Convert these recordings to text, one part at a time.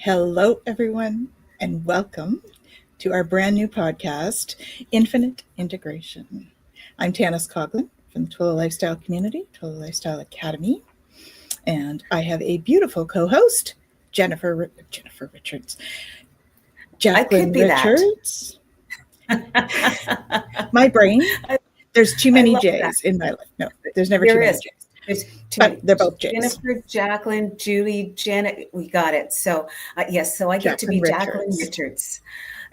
Hello, everyone, and welcome to our brand new podcast, Infinite Integration. I'm Tanys Coughlan from the Twillow Lifestyle Community, Twillow Lifestyle Academy, and I have a beautiful co-host, Jennifer Richards. Jacqueline Richards. My brain, there's too many J's in my life. No, there's never too many J's. They're both J's. Jennifer, Jacqueline, Julie, Janet, we got it. So yes, so I get to be Jacqueline Richards.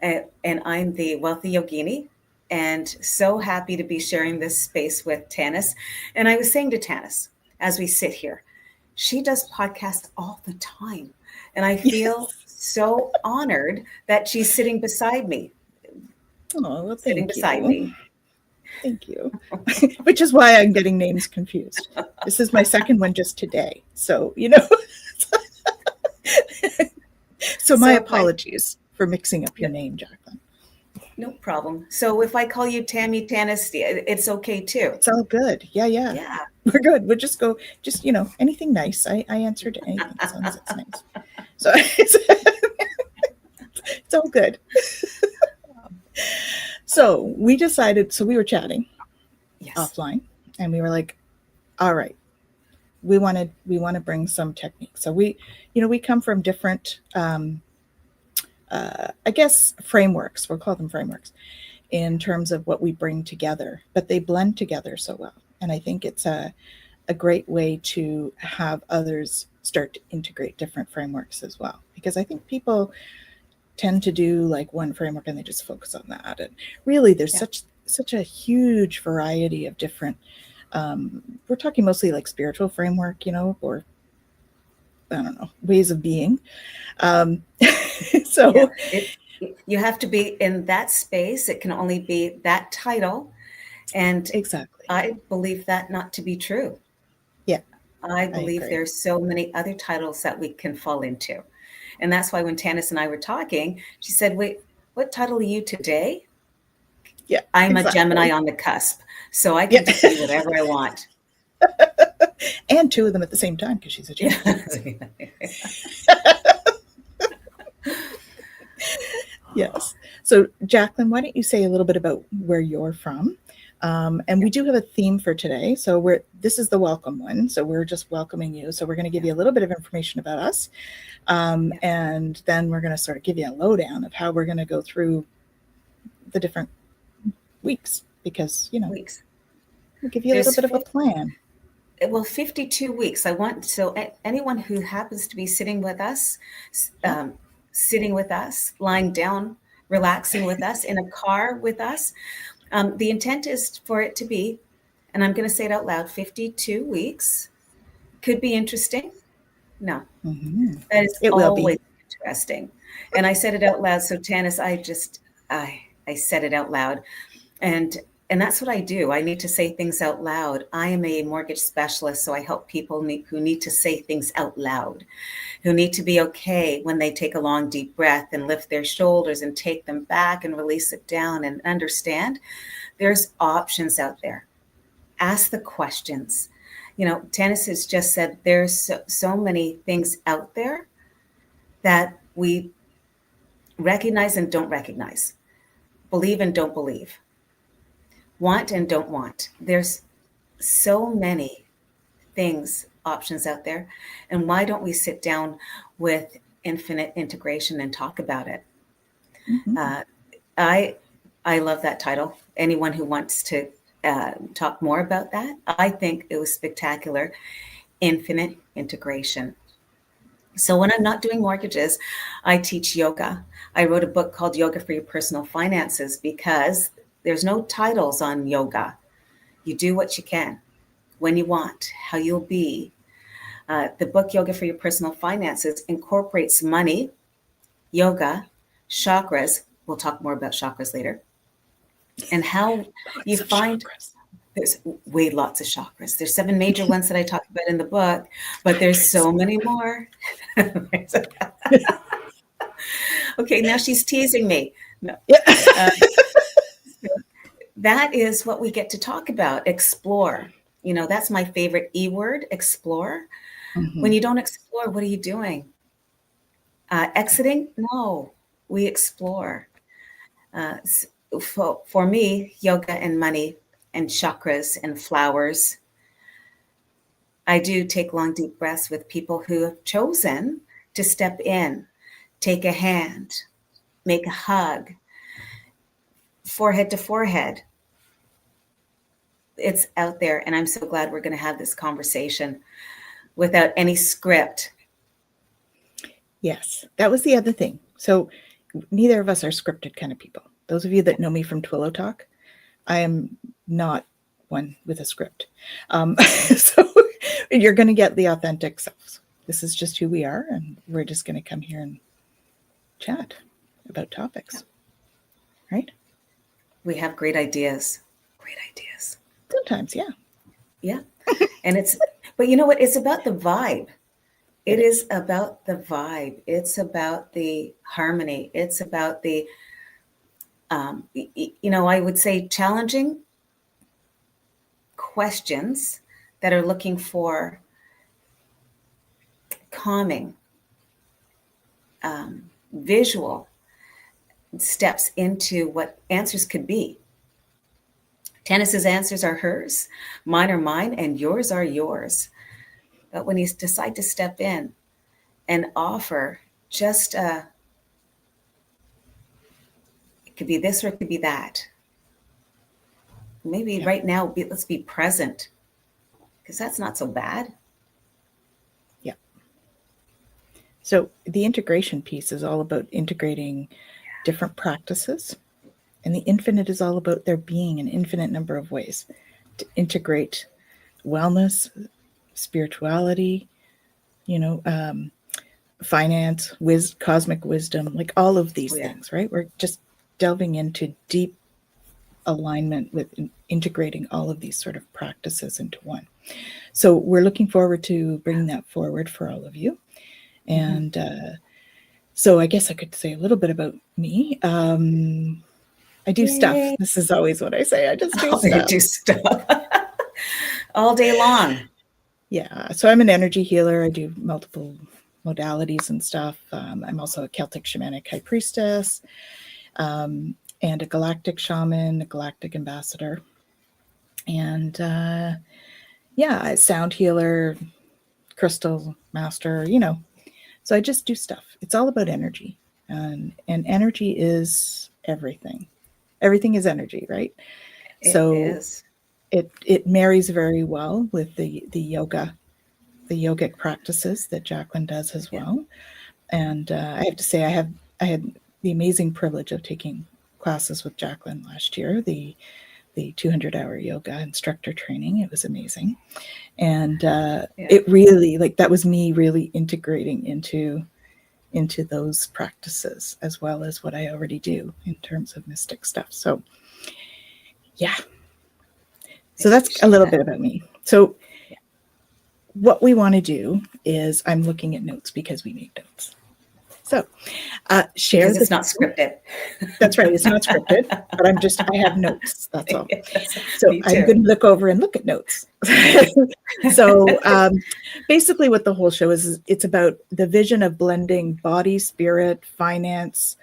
And I'm the wealthy yogini, and so happy to be sharing this space with Tanys. And I was saying to Tanys, as we sit here, she does podcasts all the time. And I feel so honored that she's sitting beside me. Oh, well, sitting beside me. Thank you. Which is why I'm getting names confused. This is my second one just today. So, So my apologies for mixing up your name, Jacqueline. No problem. So if I call you Tammy, Tanys, it's okay too. It's all good. Yeah. We're good. We'll just go, anything nice. I answer to anything as long as it's nice. So it's all good. So we decided, we were chatting offline, and we were like, all right, we want to bring some techniques. So we come from different, I guess, frameworks. We'll call them frameworks in terms of what we bring together, but they blend together so well. And I think it's a great way to have others start to integrate different frameworks as well, because I think people tend to do like one framework and they just focus on that. And really there's such a huge variety of different, we're talking mostly like spiritual framework, or I don't know, ways of being. You have to be in that space. It can only be that title. And exactly, I believe that not to be true. Yeah. I believe there's so many other titles that we can fall into. And that's why when Tanys and I were talking, she said, wait, what title are you today? Yeah, I'm a Gemini on the cusp. So I can just be whatever I want. And two of them at the same time, because she's a Gemini. Yes. So Jacqueline, why don't you say a little bit about where you're from? And we do have a theme for today. So this is the welcome one. So we're just welcoming you. So we're going to give you a little bit of information about us. And then we're going to sort of give you a lowdown of how we're going to go through the different weeks, because, we'll give you a little bit of a plan. Well, 52 weeks. Anyone who happens to be sitting with us, lying down, relaxing with us, in a car with us, the intent is for it to be, and I'm going to say it out loud, 52 weeks. Could be interesting. No, that is always interesting. And I said it out loud. So Tanys, I said it out loud, and that's what I do. I need to say things out loud. I am a mortgage specialist, so I help people who need to say things out loud, who need to be okay when they take a long, deep breath and lift their shoulders and take them back and release it down and understand there's options out there. Ask the questions. Tanys has just said there's so many things out there that we recognize and don't recognize, believe and don't believe, want and don't want. There's so many options out there. And why don't we sit down with Infinite Integration and talk about it? I love that title. Anyone who wants to talk more about that, I think it was spectacular. Infinite Integration. So when I'm not doing mortgages, I teach yoga. I wrote a book called Yoga for Your Personal Finances, because there's no titles on yoga. You do what you can, when you want, how you'll be. The book Yoga for Your Personal Finances incorporates money, yoga, chakras. We'll talk more about chakras later. And how you find there's lots of chakras. There's 7 major ones that I talk about in the book, but there's so many more. Okay, now she's teasing me. No. That is what we get to talk about. Explore. That's my favorite E word, explore. When you don't explore, what are you doing? Exiting? No, we explore. For me, yoga and money and chakras and flowers. I do take long, deep breaths with people who have chosen to step in, take a hand, make a hug, forehead to forehead. It's out there, and I'm so glad we're going to have this conversation without any script. Yes, that was the other thing. So neither of us are scripted kind of people. Those of you that know me from Twillow Talk, I am not one with a script. So you're going to get the authentic selves. This is just who we are, and we're just going to come here and chat about topics, right? We have great ideas. Great ideas. Sometimes, yeah. Yeah. And but you know what? It's about the vibe. It is about the vibe. It's about the harmony. It's about the, I would say challenging questions that are looking for calming, visual steps into what answers could be. Tanys's answers are hers, mine are mine, and yours are yours. But when you decide to step in and offer just it could be this or it could be that. Maybe right now, let's be present, because that's not so bad. Yeah. So the integration piece is all about integrating different practices. And the infinite is all about there being an infinite number of ways to integrate wellness, spirituality, finance, cosmic wisdom, like all of these things, right? We're just delving into deep alignment with integrating all of these sort of practices into one. So we're looking forward to bringing that forward for all of you. And so I guess I could say a little bit about me. I do stuff. This is always what I say. I just do stuff. You do stuff all day long. Yeah. So I'm an energy healer. I do multiple modalities and stuff. I'm also a Celtic Shamanic High Priestess, and a Galactic Shaman, a Galactic Ambassador. And a sound healer, crystal master, So I just do stuff. It's all about energy. And energy is everything. Everything is energy, right? It marries very well with the yogic practices that Jacqueline does as well. And I have to say, I had the amazing privilege of taking classes with Jacqueline last year, the 200-hour yoga instructor training. It was amazing. And it really, that was me really integrating into those practices, as well as what I already do in terms of mystic stuff. So yeah. So that's a little bit about me. So what we want to do is, I'm looking at notes because we make notes. So share. Because it's not scripted. That's right. It's not scripted, but I have notes. That's all. So I'm going to look over and look at notes. So basically what the whole show is it's about the vision of blending body, spirit, finance,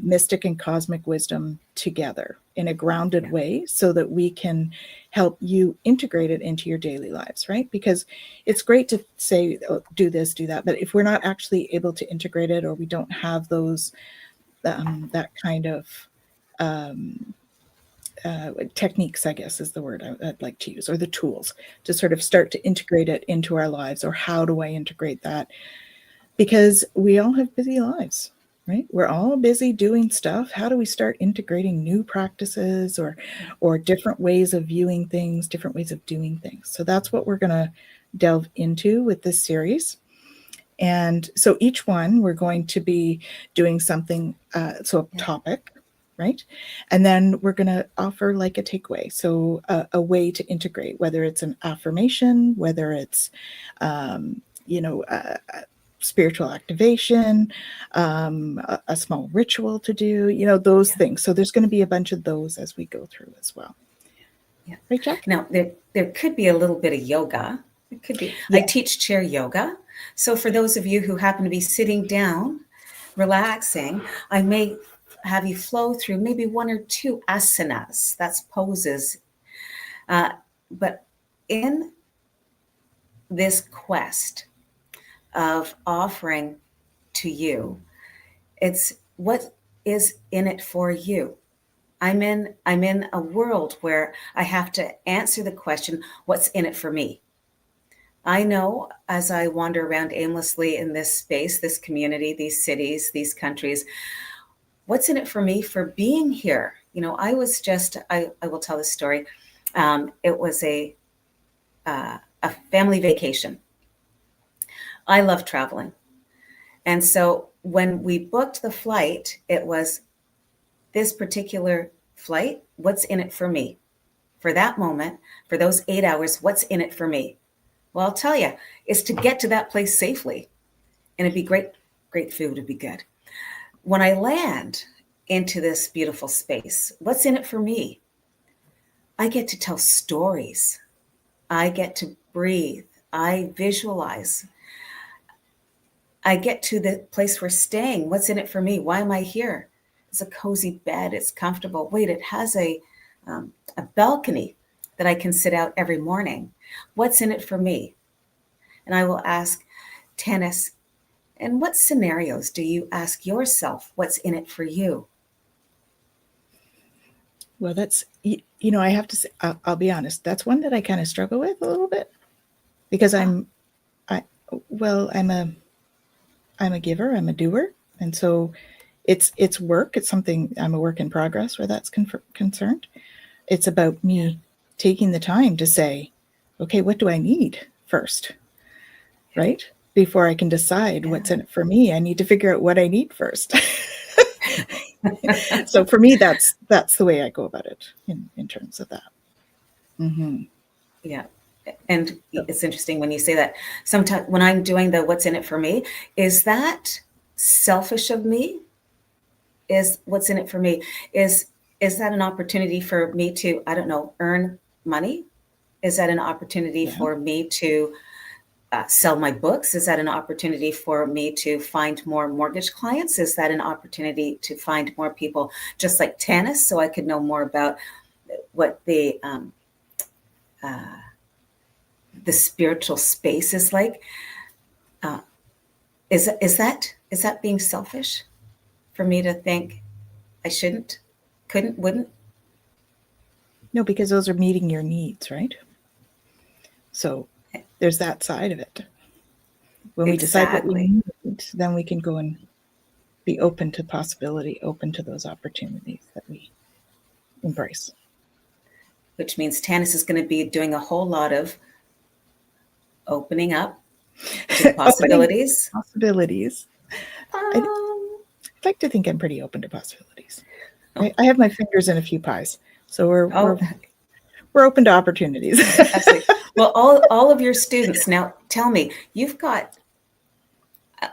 mystic and cosmic wisdom together in a grounded way, so that we can help you integrate it into your daily lives, right? Because it's great to say, oh, do this, do that, but if we're not actually able to integrate it, or we don't have those that kind of techniques, I guess is the word I'd like to use, or the tools to sort of start to integrate it into our lives, or how do I integrate that? Because we all have busy lives, right? We're all busy doing stuff. How do we start integrating new practices or different ways of viewing things, different ways of doing things? So that's what we're going to delve into with this series. And so each one, we're going to be doing something, so a topic, right? And then we're going to offer a takeaway. So a way to integrate, whether it's an affirmation, whether it's, spiritual activation, a small ritual to do, those things. So there's going to be a bunch of those as we go through as well. Yeah. Right, Jack? Now, there could be a little bit of yoga. It could be. Yeah. I teach chair yoga. So for those of you who happen to be sitting down, relaxing, I may have you flow through maybe one or two asanas, that's poses. But in this quest of offering to you, it's what is in it for you. I'm in a world where I have to answer the question, what's in it for me? I know as I wander around aimlessly in this space, this community, these cities, these countries, what's in it for me for being here? You know, I was just, I will tell this story. It was a family vacation. I love traveling. And so when we booked the flight, it was this particular flight, what's in it for me? For that moment, for those 8 hours, what's in it for me? Well, I'll tell you, is to get to that place safely. And it'd be great, great food, it'd be good. When I land into this beautiful space, what's in it for me? I get to tell stories. I get to breathe. I visualize. I get to the place we're staying. What's in it for me? Why am I here? It's a cozy bed. It's comfortable. Wait, it has a balcony that I can sit out every morning. What's in it for me? And I will ask Tanys, in what scenarios do you ask yourself what's in it for you? Well, that's, you know, I have to say, I'll be honest, that's one that I kind of struggle with a little bit because I'm a giver, I'm a doer. And so it's work. It's something, I'm a work in progress where that's concerned. It's about me taking the time to say, okay, what do I need first? Right? Before I can decide what's in it for me, I need to figure out what I need first. So for me, that's the way I go about it in terms of that. Mm-hmm. Yeah. And it's interesting when you say that. Sometimes when I'm doing the what's in it for me, is that selfish of me? Is what's in it for me? Is that an opportunity for me to, I don't know, earn money? Is that an opportunity for me to sell my books? Is that an opportunity for me to find more mortgage clients? Is that an opportunity to find more people just like Tanys so I could know more about what the spiritual space is like? Is that being selfish for me to think I shouldn't, couldn't, wouldn't? No, because those are meeting your needs, right? So there's that side of it. When we decide what we need, then we can go and be open to possibility, open to those opportunities that we embrace. Which means Tanys is going to be doing a whole lot of opening up to possibilities. Possibilities. I'd like to think I'm pretty open to possibilities. I have my fingers in a few pies, so we're open to opportunities. Absolutely. Well, all of your students, now tell me, you've got,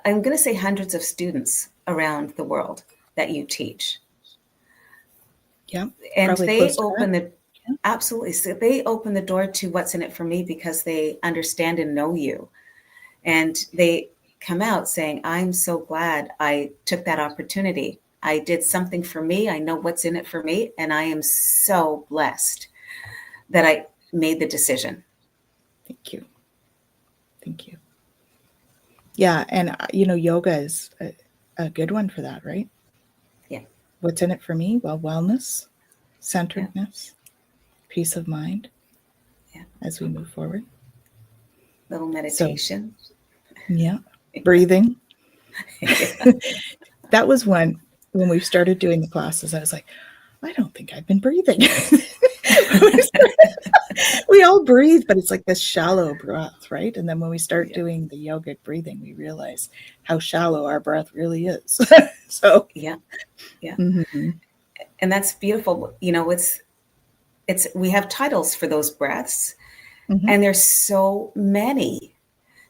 I'm going to say hundreds of students around the world that you teach. Yeah. And they open absolutely. So they open the door to what's in it for me because they understand and know you. And they come out saying, I'm so glad I took that opportunity. I did something for me. I know what's in it for me. And I am so blessed that I made the decision. Thank you. Thank you. Yeah. And, you know, yoga is a good one for that, right? Yeah. What's in it for me? Well, wellness, centeredness, peace of mind as we move forward. Little meditation. So, breathing. That was when we started doing the classes, I was like, I don't think I've been breathing. We all breathe, but it's like this shallow breath, right? And then when we start doing the yogic breathing, we realize how shallow our breath really is. So Mm-hmm. And that's beautiful. You know, it's we have titles for those breaths, and there's so many.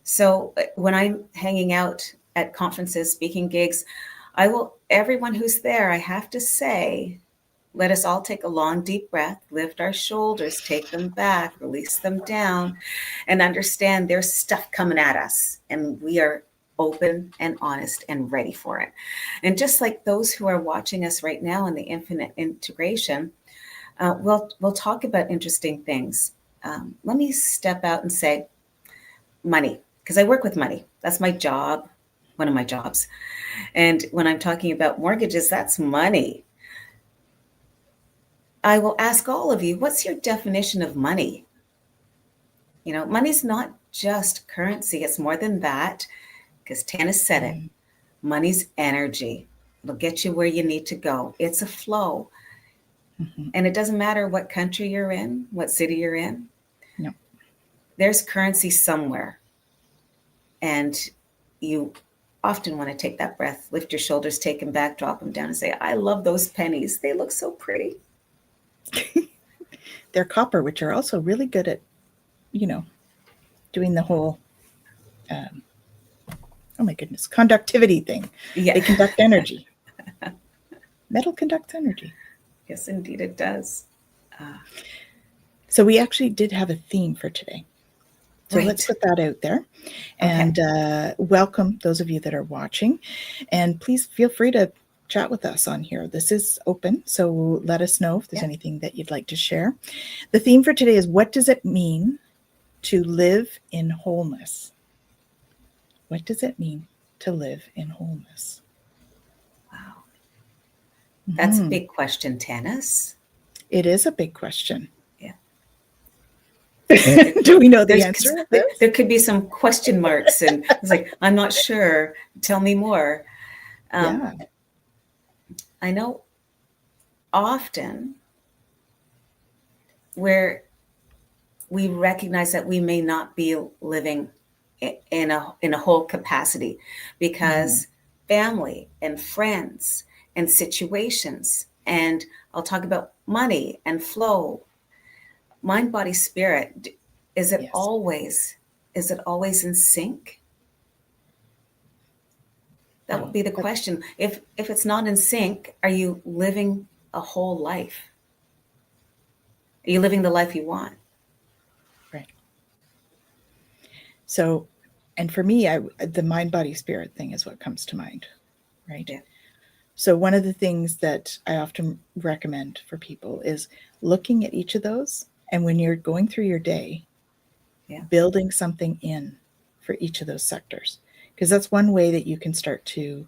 So when I'm hanging out at conferences, speaking gigs, everyone who's there, I have to say, let us all take a long, deep breath, lift our shoulders, take them back, release them down, and understand there's stuff coming at us. And we are open and honest and ready for it. And just like those who are watching us right now in the Infinite Integration, we'll talk about interesting things. Let me step out and say money, because I work with money. That's my job, one of my jobs. And when I'm talking about mortgages, that's money. I will ask all of you, what's your definition of money? You know, money's not just currency. It's more than that, because Tanys said it. Money's energy. It'll get you where you need to go. It's a flow. And it doesn't matter what country you're in, what city you're in. No. There's currency somewhere. And you often want to take that breath, lift your shoulders, take them back, drop them down and say, I love those pennies. They look so pretty. They're copper, which are also really good at, you know, doing the whole, oh my goodness, conductivity thing. Yeah. They conduct energy. Metal conducts energy. Yes, indeed it does. So we actually did have a theme for today. So let's put that out there. And welcome those of you that are watching. And please feel free to chat with us on here. This is open, so let us know if there's anything that you'd like to share. The theme for today is, what does it mean to live in wholeness? What does it mean to live in wholeness? Wow. That's a big question, Tanys. It is a big question. Yeah. Do we know the answer? There could be some question marks, and it's like, I'm not sure. Tell me more. I know often where we recognize that we may not be living in a whole capacity, because family and friends and situations, and I'll talk about money and flow, mind, body, spirit. Is it always in sync? That would be the question. If it's not in sync, are you living a whole life? Are you living the life you want? Right. So, and for me, the mind, body, spirit thing is what comes to mind, right? Yeah. So one of the things that I often recommend for people is looking at each of those, and when you're going through your day, building something in for each of those sectors. Because that's one way that you can start to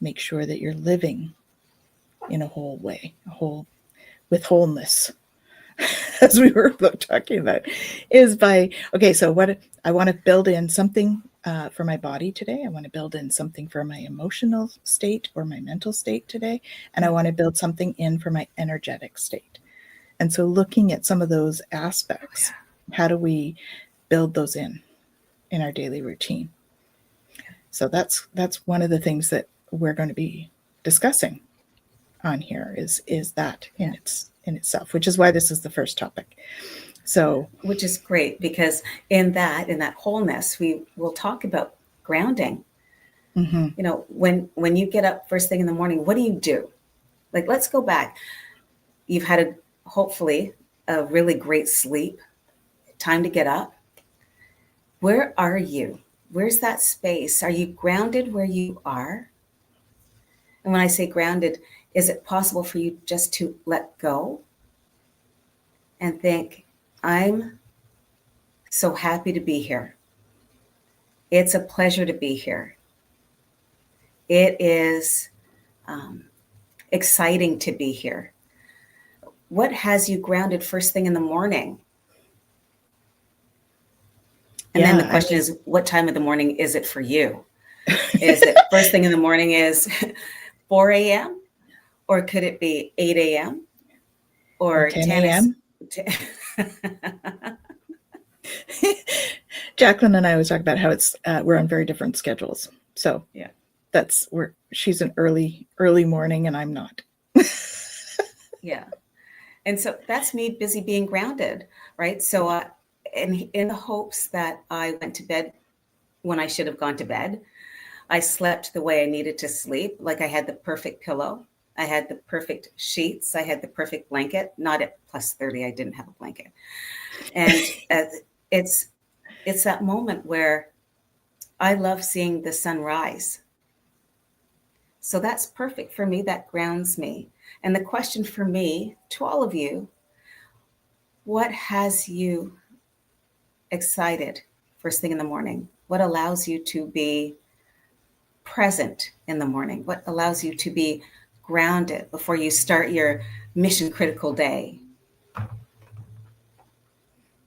make sure that you're living in a whole way, with wholeness, as we were talking about, is by, so what I want to build in something for my body today. I want to build in something for my emotional state or my mental state today. And I want to build something in for my energetic state. And so looking at some of those aspects, how do we build those in our daily routine? So that's one of the things that we're going to be discussing on here is that in itself, which is why this is the first topic. So, which is great, because in that wholeness, we will talk about grounding. You know, when you get up first thing in the morning, what do? Like, let's go back. You've had hopefully a really great sleep, time to get up. Where are you? Where's that space? Are you grounded where you are? And when I say grounded, is it possible for you just to let go and think, I'm so happy to be here. It's a pleasure to be here. It is exciting to be here. What has you grounded first thing in the morning? And then the question is, what time of the morning is it for you? Is it first thing in the morning is 4 a.m.? Or could it be 8 a.m.? Or 10 a.m.? Jacqueline and I always talk about how it's we're on very different schedules. So that's where she's an early morning and I'm not. Yeah. And so that's me busy being grounded, right? So in the hopes that I went to bed when I should have gone to bed, I slept the way I needed to sleep. Like I had the perfect pillow. I had the perfect sheets. I had the perfect blanket. Not at plus 30. I didn't have a blanket. And it's that moment where I love seeing the sun rise. So that's perfect for me. That grounds me. And the question for me to all of you, what has you excited first thing in the morning? What allows you to be present in the morning? What allows you to be grounded before you start your mission critical day?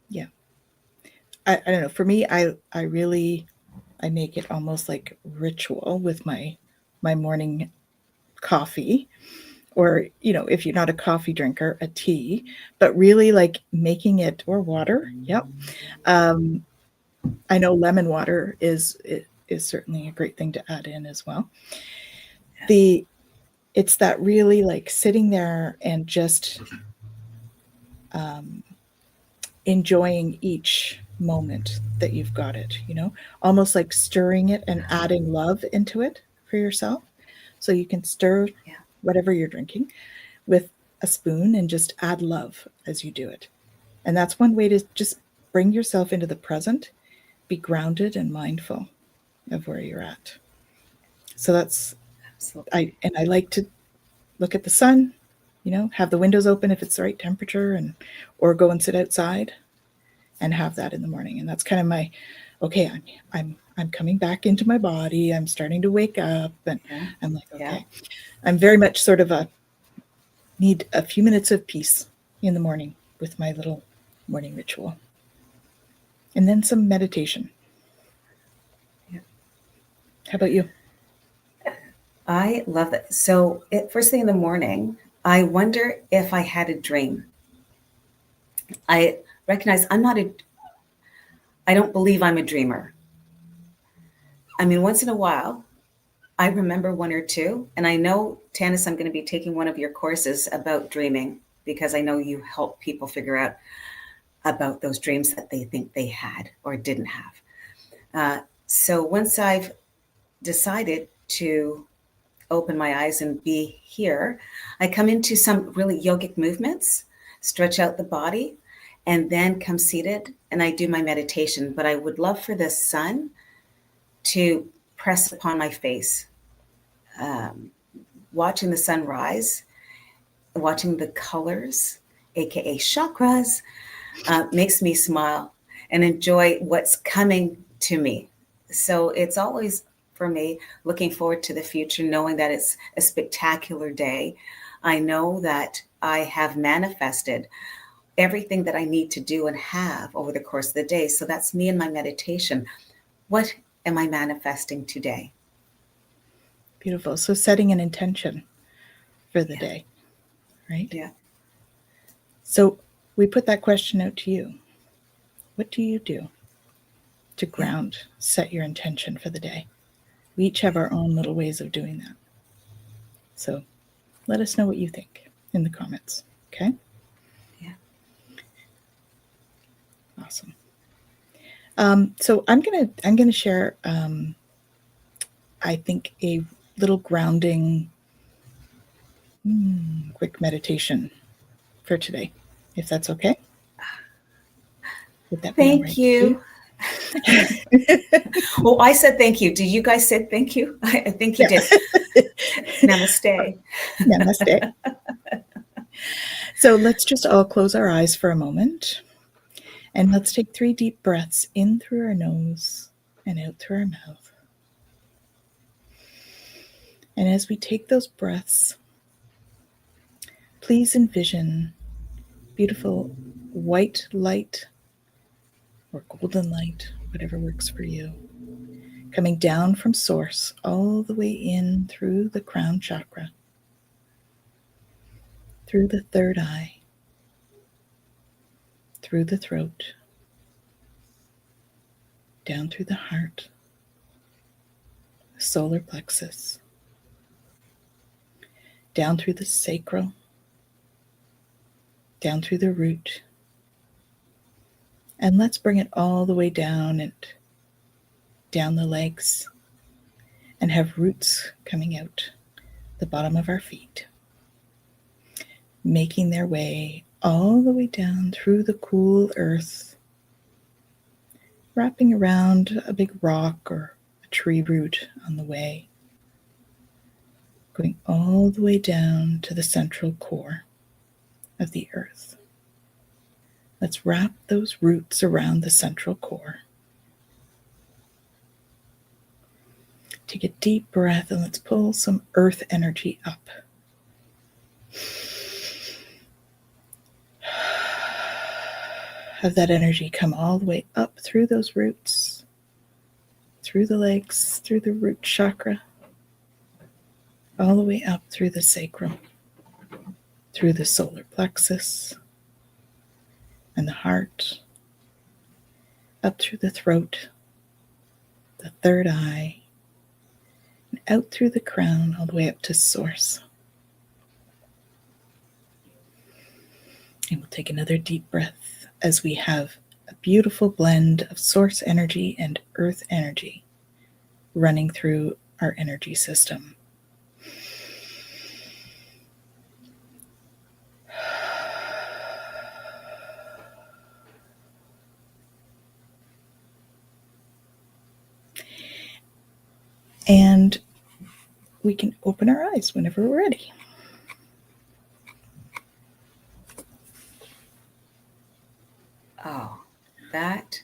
Yeah. I don't know. For me, I really, I make it almost like ritual with my morning coffee, or, if you're not a coffee drinker, a tea, but really like making it, or water. Yep. Um, I know lemon water is certainly a great thing to add in as well. It's that really like sitting there and just enjoying each moment that you've got it, almost like stirring it and adding love into it for yourself. So you can stir whatever you're drinking with a spoon and just add love as you do it. And that's one way to just bring yourself into the present, be grounded and mindful of where you're at. So that's, Absolutely. I like to look at the sun, have the windows open if it's the right temperature, or go and sit outside and have that in the morning. And that's kind of my, okay, I'm coming back into my body. I'm starting to wake up, and I'm like, okay, I'm very much sort of need a few minutes of peace in the morning with my little morning ritual. And then some meditation. Yeah. How about you? I love that. So first thing in the morning, I wonder if I had a dream. I recognize I don't believe I'm a dreamer. I mean, once in a while, I remember one or two, and I know, Tanys, I'm going to be taking one of your courses about dreaming, because I know you help people figure out about those dreams that they think they had or didn't have. So once I've decided to open my eyes and be here, I come into some really yogic movements, stretch out the body, and then come seated and I do my meditation. But I would love for the sun to press upon my face. Watching the sun rise, watching the colors, aka chakras, makes me smile and enjoy what's coming to me. So it's always, for me, looking forward to the future, knowing that it's a spectacular day. I know that I have manifested everything that I need to do and have over the course of the day. So that's me and my meditation. What am I manifesting today? Beautiful. So setting an intention for the day, right? Yeah. So we put that question out to you. What do you do to ground, set your intention for the day? We each have our own little ways of doing that. So let us know what you think in the comments. Okay? Yeah. Awesome. So I'm gonna share I think a little grounding quick meditation for today, if that's okay. Would that be all right? Thank you. Oh, I said thank you. Did you guys say thank you? I think you did. Namaste. Namaste. So let's just all close our eyes for a moment. And let's take 3 deep breaths in through our nose and out through our mouth. And as we take those breaths, please envision beautiful white light or golden light, whatever works for you, coming down from source all the way in through the crown chakra, through the third eye, through the throat, down through the heart, the solar plexus, down through the sacral, down through the root. And let's bring it all the way down and down the legs and have roots coming out the bottom of our feet, making their way all the way down through the cool earth, wrapping around a big rock or tree root on the way, going all the way down to the central core of the earth. Let's wrap those roots around the central core. Take a deep breath and let's pull some earth energy up. Have that energy come all the way up through those roots, through the legs, through the root chakra, all the way up through the sacrum, through the solar plexus and the heart, up through the throat, the third eye, and out through the crown, all the way up to source. And we'll take another deep breath as we have a beautiful blend of source energy and earth energy running through our energy system. And we can open our eyes whenever we're ready. Oh, that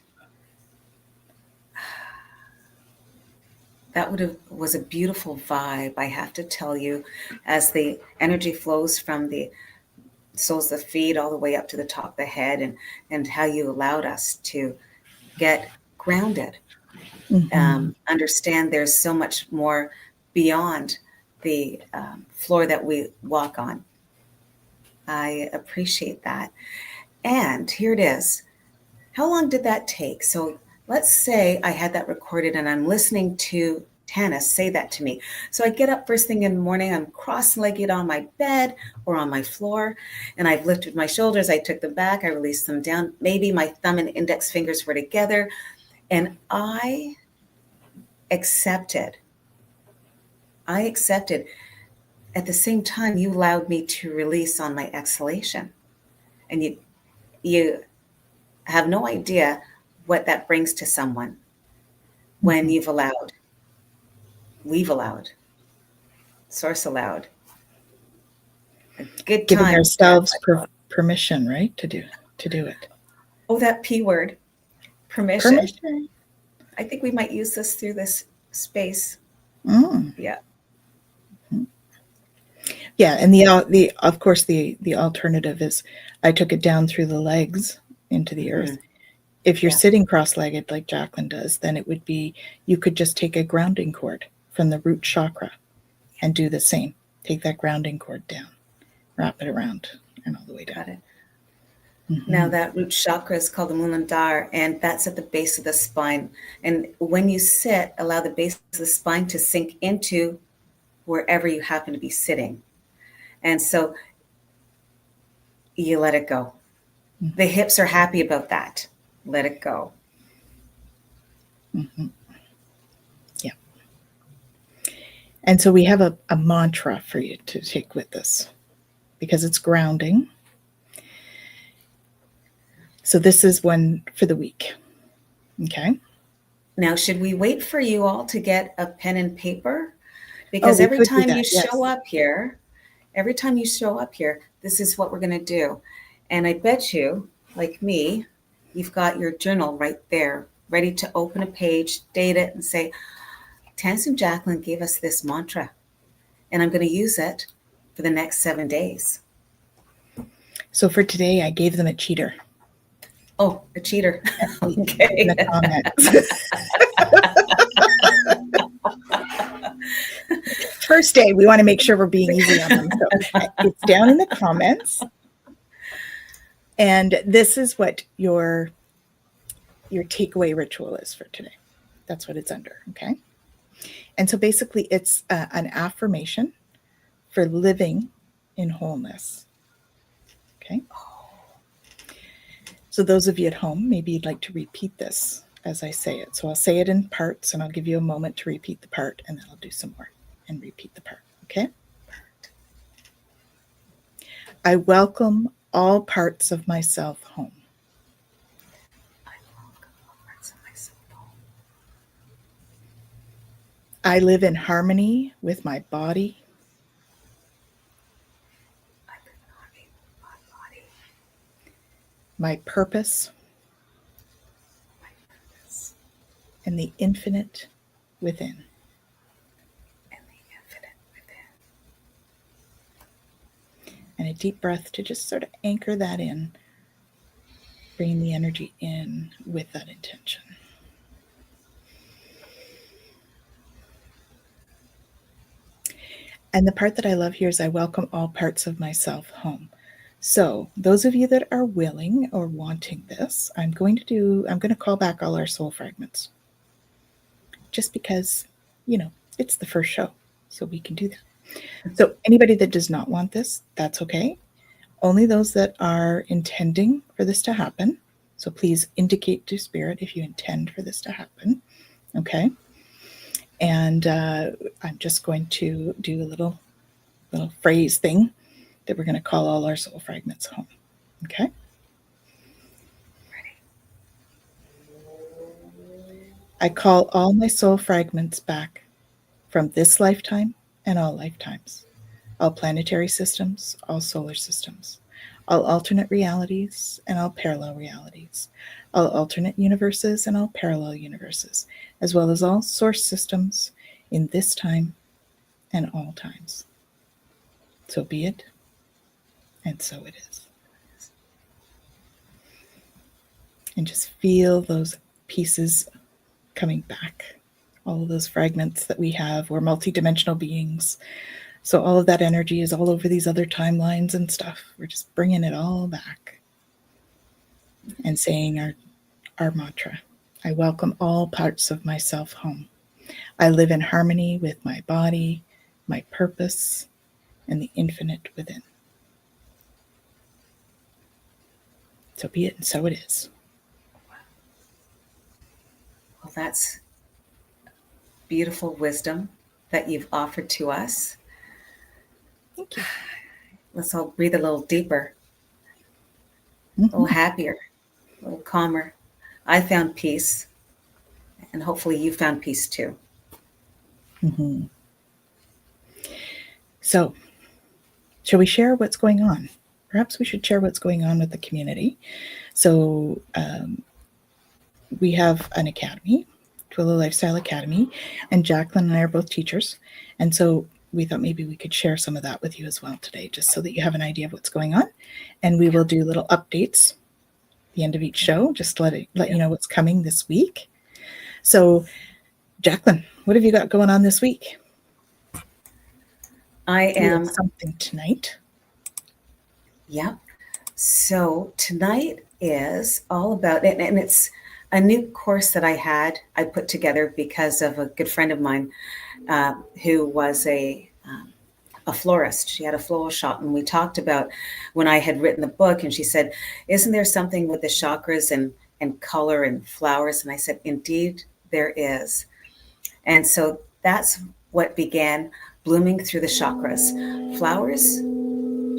was a beautiful vibe, I have to tell you, as the energy flows from the soles of the feet all the way up to the top of the head, and how you allowed us to get grounded. Understand there's so much more beyond the floor that we walk on. I appreciate that. And here it is. How long did that take? So let's say I had that recorded and I'm listening to Tanys say that to me. So I get up first thing in the morning, I'm cross-legged on my bed or on my floor, and I've lifted my shoulders, I took them back, I released them down. Maybe my thumb and index fingers were together, and I accepted. At the same time, you allowed me to release on my exhalation. And you have no idea what that brings to someone when we've allowed, Source allowed. A good Giving time. ourselves permission, right, to do it. Oh, that P word, permission. I think we might use this through this space. Yeah. Yeah, and the of course the alternative is I took it down through the legs into the earth. If you're sitting cross-legged like Jacqueline does, then it would be, you could just take a grounding cord from the root chakra and do the same. Take that grounding cord down, wrap it around, and all the way down. Got it. Now that root chakra is called the Muladhara, and that's at the base of the spine. And when you sit, allow the base of the spine to sink into wherever you happen to be sitting. And so you let it go. The hips are happy about that. Let it go. Yeah. And so we have a mantra for you to take with us because it's grounding. So this is one for the week. Okay. Now, should we wait for you all to get a pen and paper? Because every time you show up here, this is what we're going to do. And I bet you, like me, you've got your journal right there, ready to open a page, date it, and say, Tanys and Jacqueline gave us this mantra, and I'm going to use it for the next 7 days. So for today, I gave them a cheater. Oh, a cheater. Okay. In the comments. First day, we want to make sure we're being easy on them. So it's down in the comments. And this is what your takeaway ritual is for today. That's what it's under, okay? And so basically it's an affirmation for living in wholeness, okay? So those of you at home, maybe you'd like to repeat this as I say it. So I'll say it in parts, and I'll give you a moment to repeat the part, and then I'll do some more and repeat the part, okay? I welcome all parts of myself home. I live in harmony with my body, I live in harmony with my body, my purpose, my purpose, and the infinite within. and the infinite within. And a deep breath to just sort of anchor that in, bringing the energy in with that intention. And the part that I love here is I welcome all parts of myself home. So those of you that are willing or wanting this, I'm going to call back all our soul fragments. Just because, it's the first show, so we can do that. So anybody that does not want this, that's okay. Only those that are intending for this to happen. So please indicate to Spirit if you intend for this to happen. Okay. And I'm just going to do a little phrase thing that we're going to call all our soul fragments home. Okay. Ready. I call all my soul fragments back from this lifetime and all lifetimes, all planetary systems, all solar systems, all alternate realities and all parallel realities, all alternate universes and all parallel universes, as well as all source systems in this time and all times. So be it, and so it is. And just feel those pieces coming back. All of those fragments that we have, we're multidimensional beings. So all of that energy is all over these other timelines and stuff. We're just bringing it all back and saying our mantra. I welcome all parts of myself home. I live in harmony with my body, my purpose, and the infinite within. So be it, and so it is. Well, that's beautiful wisdom that you've offered to us. Thank you. Let's all breathe a little deeper, a little happier, a little calmer. I found peace, and hopefully you found peace too. Mm-hmm. So, shall we share what's going on? Perhaps we should share what's going on with the community. So, we have an academy, Twillow Lifestyle Academy, and Jacqueline and I are both teachers. And so we thought maybe we could share some of that with you as well today, just so that you have an idea of what's going on. And we will do little updates at the end of each show, just to let you know what's coming this week. So, Jacqueline, what have you got going on this week? I am something tonight. Yeah. So tonight is all about it, and it's a new course that I put together because of a good friend of mine who was a florist. She had a floral shop, and we talked about when I had written the book, and she said, isn't there something with the chakras and color and flowers? And I said, indeed, there is. And so that's what began blooming through the chakras, flowers,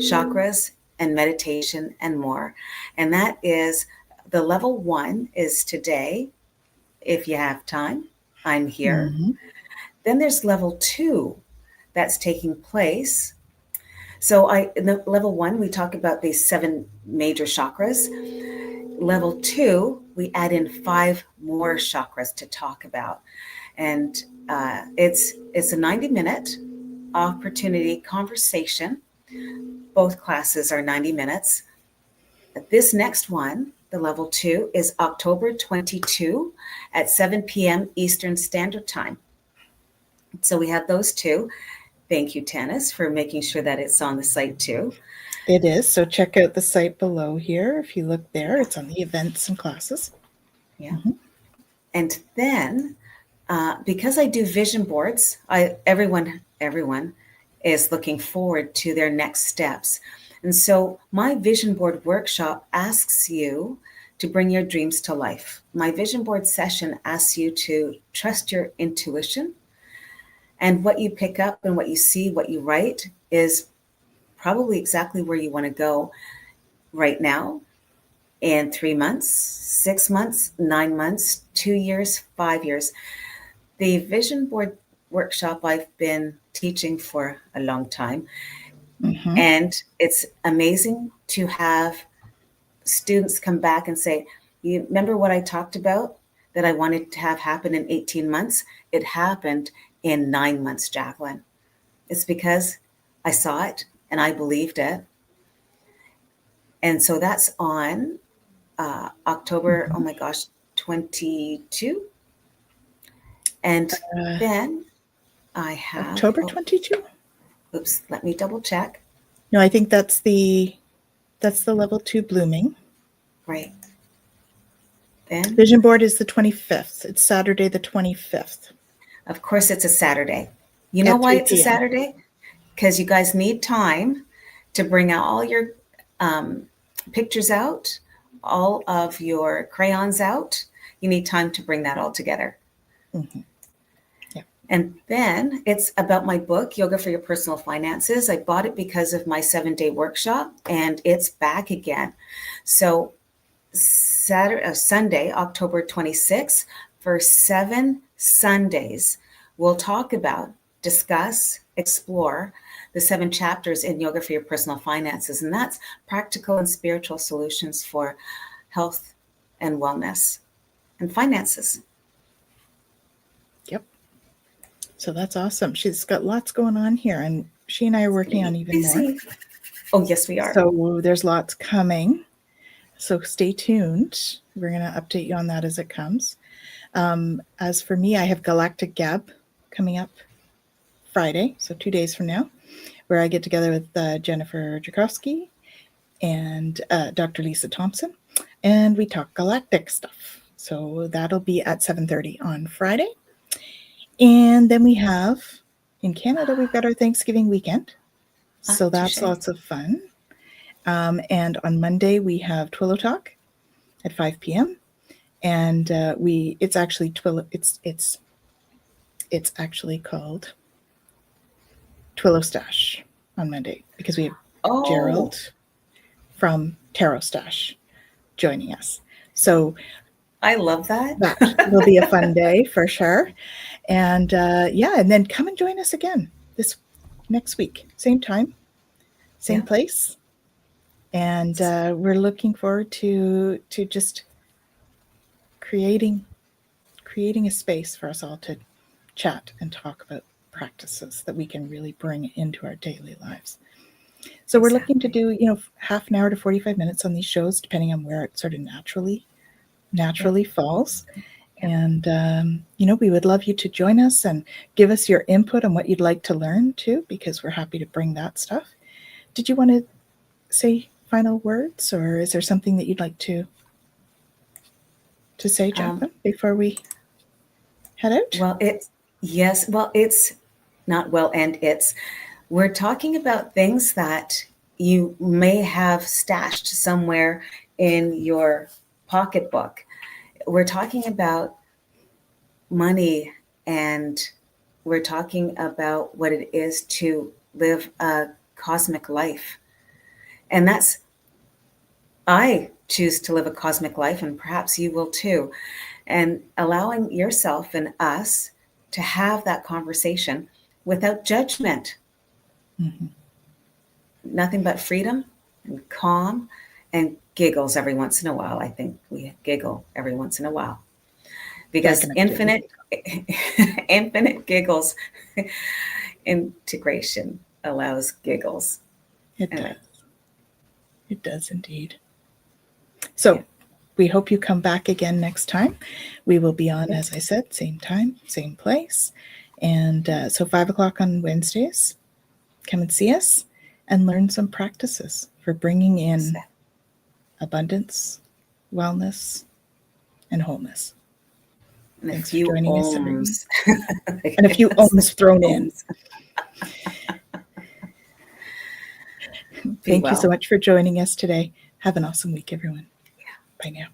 chakras, and meditation and more. And that is the level 1 is today. If you have time, I'm here. Mm-hmm. Then there's level 2 that's taking place. So in the level 1, we talk about these 7 major chakras. Level 2, we add in 5 more chakras to talk about. And it's a 90-minute opportunity conversation. Both classes are 90 minutes. This next one, the level 2, is October 22 at 7 p.m. Eastern Standard Time. So we have those two. Thank you, Tanys, for making sure that it's on the site too. It is. So check out the site below here. If you look there, it's on the events and classes. Yeah. Mm-hmm. And then because I do vision boards, everyone is looking forward to their next steps. And so my vision board workshop asks you to bring your dreams to life. My vision board session asks you to trust your intuition. And what you pick up and what you see, what you write is probably exactly where you want to go right now in 3 months, 6 months, 9 months, 2 years, 5 years. The vision board workshop I've been teaching for a long time. Mm-hmm. And it's amazing to have students come back and say, you remember what I talked about that I wanted to have happen in 18 months? It happened in 9 months, Jacqueline. It's because I saw it and I believed it. And so that's on October, Mm-hmm. oh my gosh, 22. And then I have October 22. Oops, let me double check. No, I think that's the level 2 blooming. Right. Then Vision board is the 25th. It's Saturday the 25th. of course it's a Saturday. You know At why 3 it's a p.m. Saturday? Because you guys need time to bring out all your pictures out, all of your crayons out. You need time to bring that all together. Mm-hmm. Yeah. And then it's about my book, Yoga for Your Personal Finances. I bought it because of my 7-day workshop, and it's back again. So Sunday, October 26th, for 7 Sundays, we'll talk about, discuss, explore the 7 chapters in Yoga for Your Personal Finances. And that's practical and spiritual solutions for health and wellness and finances. Yep. So that's awesome. She's got lots going on here, and she and I are working on even more. Oh, yes, we are. So there's lots coming. So stay tuned. We're going to update you on that as it comes. As for me, I have Galactic Gab coming up Friday, so 2 days from now, where I get together with Jennifer Jakowski and Dr. Lisa Thompson, and we talk galactic stuff. So that'll be at 7:30 on Friday. And then we have, in Canada, we've got our Thanksgiving weekend. So that's lots of fun. And on Monday, we have Twillow Talk at 5 p.m. And it's actually Twillow, it's actually called Twillow Stash on Monday, because we have Gerald from Tarot Stash joining us. So I love that. That will be a fun day for sure. And and then come and join us again this next week. Same time, same place. And we're looking forward to just creating a space for us all to chat and talk about practices that we can really bring into our daily lives. So we're looking to do, half an hour to 45 minutes on these shows, depending on where it sort of naturally falls. And, we would love you to join us and give us your input on what you'd like to learn too, because we're happy to bring that stuff. Did you want to say final words, or is there something that you'd like to say, Jacqueline, before we head out? We're talking about things that you may have stashed somewhere in your pocketbook. We're talking about money, and we're talking about what it is to live a cosmic life. And I choose to live a cosmic life, and perhaps you will too. And allowing yourself and us to have that conversation without judgment. Mm-hmm. Nothing but freedom and calm and giggles every once in a while. I think we giggle every once in a while, because infinite giggles, integration allows giggles. It does indeed. So we hope you come back again next time. We will be on, as I said, same time, same place. And so 5 o'clock on Wednesdays, come and see us and learn some practices for bringing in abundance, wellness, and wholeness. And Thanks for joining us, everyone. And a few ohms thrown in. Thank you so much for joining us today. Have an awesome week, everyone. Bye now.